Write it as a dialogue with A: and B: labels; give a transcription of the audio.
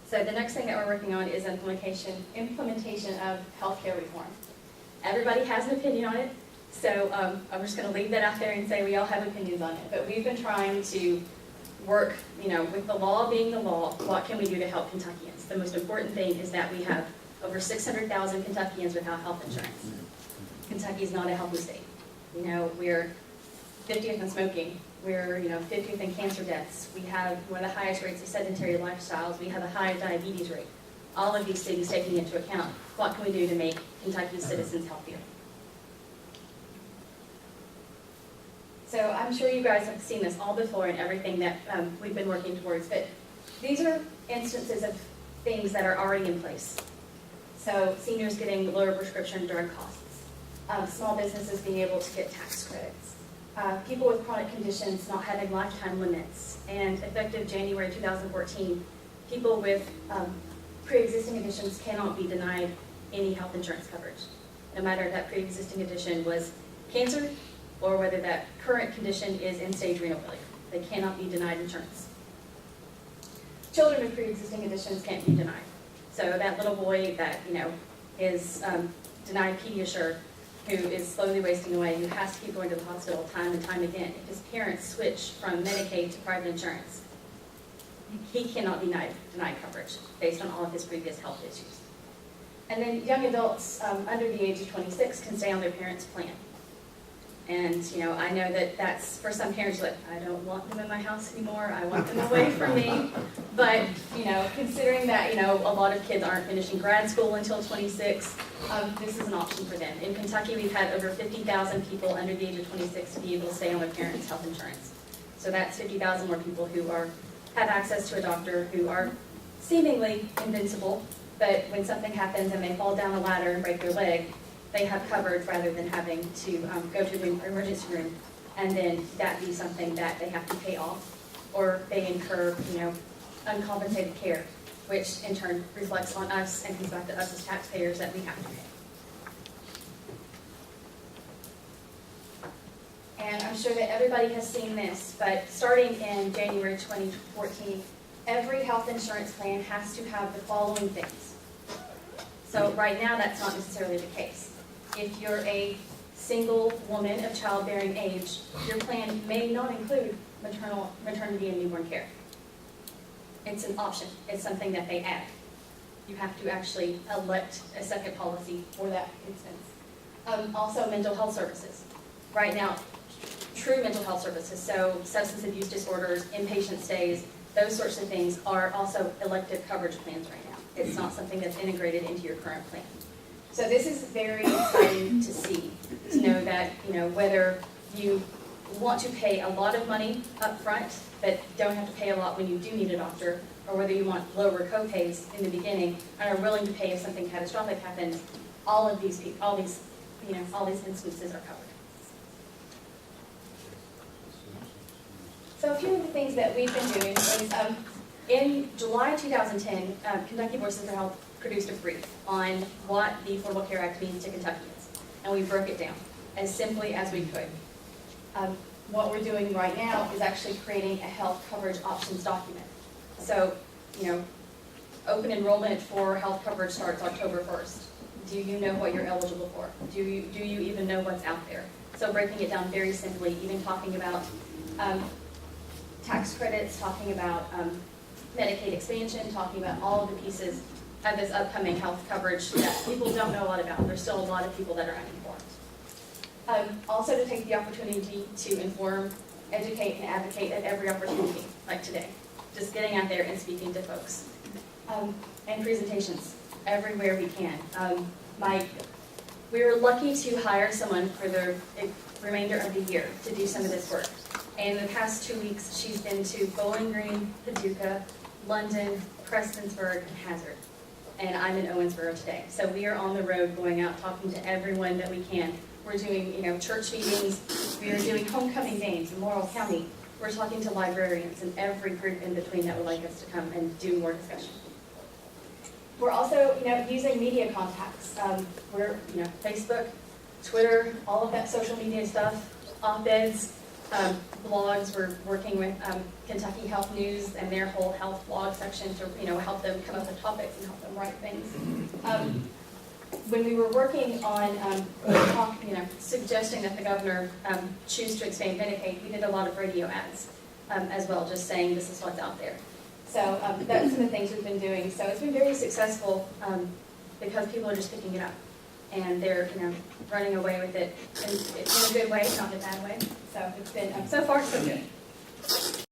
A: So the next thing that we're working on is implementation of healthcare reform. Everybody has an opinion on it, so I'm just going to leave that out there and say we all have opinions on it. But we've been trying to work, with the law being the law, what can we do to help Kentuckians? The most important thing is that we have over 600,000 Kentuckians without health insurance. Kentucky is not a healthy state. We're 50th in smoking. We're 50th in cancer deaths. We have one of the highest rates of sedentary lifestyles. We have a high diabetes rate. All of these things taking into account, what can we do to make Kentucky's citizens healthier? So I'm sure you guys have seen this all before and everything that we've been working towards, but these are instances of things that are already in place. So seniors getting lower prescription drug costs, small businesses being able to get tax credits, people with chronic conditions not having lifetime limits, and effective January 2014, people with pre-existing conditions cannot be denied any health insurance coverage, no matter if that pre-existing condition was cancer or whether that current condition is end-stage renal failure. They cannot be denied insurance. Children with pre-existing conditions can't be denied. So that little boy that is denied Pediasure, who is slowly wasting away, who has to keep going to the hospital time and time again, if his parents switch from Medicaid to private insurance, he cannot be denied coverage based on all of his previous health issues. And then young adults under the age of 26 can stay on their parents' plan. And I know that that's, for some parents, like, I don't want them in my house anymore, I want them away from me. But considering that a lot of kids aren't finishing grad school until 26, this is an option for them. In Kentucky, we've had over 50,000 people under the age of 26 to be able to stay on their parents' health insurance. So that's 50,000 more people who have access to a doctor, who are seemingly invincible, but when something happens and they fall down a ladder and break their leg, they have coverage rather than having to go to the emergency room and then that be something that they have to pay off, or they incur uncompensated care, which in turn reflects on us and comes back to us as taxpayers that we have to pay. And I'm sure that everybody has seen this, but starting in January 2014, every health insurance plan has to have the following things. So right now, that's not necessarily the case. If you're a single woman of childbearing age, your plan may not include maternity and newborn care. It's an option. It's something that they add. You have to actually elect a second policy for that instance. Also, mental health services. Right now, true mental health services, so substance abuse disorders, inpatient stays, those sorts of things are also elective coverage plans right now. It's not something that's integrated into your current plan. So this is very exciting to see, to know that, whether you want to pay a lot of money up front, but don't have to pay a lot when you do need a doctor, or whether you want lower co-pays in the beginning and are willing to pay if something catastrophic happens, all these instances are covered. So a few of the things that we've been doing is, in July 2010, Kentucky Voices for Health produced a brief on what the Affordable Care Act means to Kentuckians, and we broke it down as simply as we could. What we're doing right now is actually creating a health coverage options document. So, open enrollment for health coverage starts October 1st. Do you know what you're eligible for? Do you even know what's out there? So breaking it down very simply, even talking about tax credits, talking about Medicaid expansion, talking about all of the pieces of this upcoming health coverage that people don't know a lot about. There's still a lot of people that are uninformed. Also to take the opportunity to inform, educate, and advocate at every opportunity, like today. Just getting out there and speaking to folks. And presentations everywhere we can. We were lucky to hire someone for the remainder of the year to do some of this work. And in the past 2 weeks, she's been to Bowling Green, Paducah, London, Prestonsburg, and Hazard. And I'm in Owensboro today. So we are on the road going out talking to everyone that we can. We're doing church meetings. We are doing homecoming games in Laurel County. We're talking to librarians and every group in between that would like us to come and do more discussion. We're also using media contacts. We're Facebook, Twitter, all of that social media stuff, op-eds, blogs. We're working with Kentucky Health News and their whole health blog section to, help them come up with topics and help them write things. When we were working on, suggesting that the governor choose to expand Medicaid, we did a lot of radio ads as well, just saying this is what's out there. So that's some of the things we've been doing. So it's been very successful because people are just picking it up and they're, running away with it in a good way, not in a bad way. So it's been so far so good.